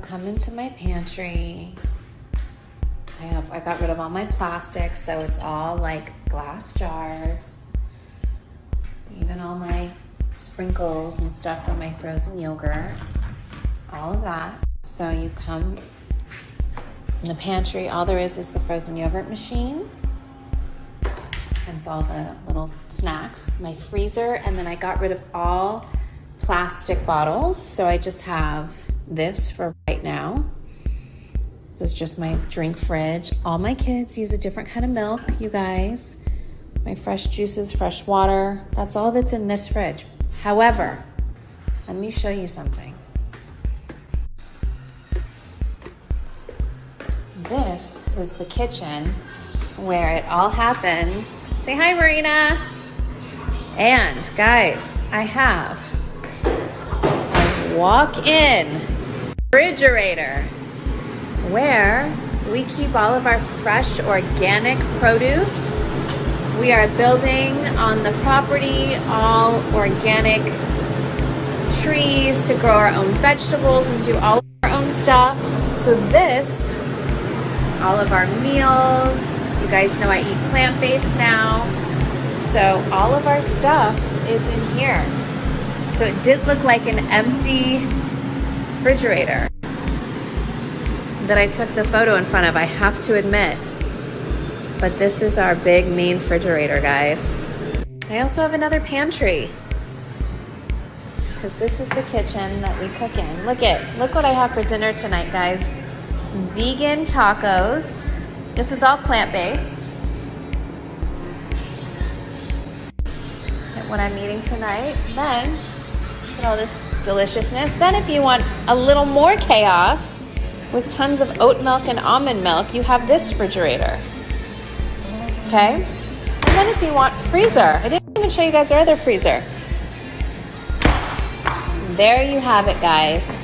Come into my pantry. I got rid of all my plastic, so it's all like glass jars. Even all my sprinkles and stuff from my frozen yogurt. All of that. So you come in the pantry, all there is the frozen yogurt machine. And it's all the little snacks. My freezer, and then I got rid of all plastic bottles. So I just have this for right now. This is just my drink fridge. All my kids use a different kind of milk, you guys. My fresh juices, fresh water. That's all that's in this fridge. However, let me show you something. This is the kitchen where it all happens. Say hi, Marina. And guys, I have a walk-in refrigerator where we keep all of our fresh organic produce. We are building on the property all organic trees to grow our own vegetables and do all of our own stuff. So this, all of our meals, you guys know I eat plant-based now. So all of our stuff is in here. So it did look like an empty refrigerator that I took the photo in front of, I have to admit. But this is our big main refrigerator, guys. I also have another pantry because this is the kitchen that we cook in. Look what I have for dinner tonight, guys. Vegan tacos. This is all plant-based. What I'm eating tonight. Then, look at all this deliciousness. Then if you want a little more chaos, with tons of oat milk and almond milk, you have this refrigerator. Okay? And then if you want freezer, I didn't even show you guys our other freezer. There you have it, guys.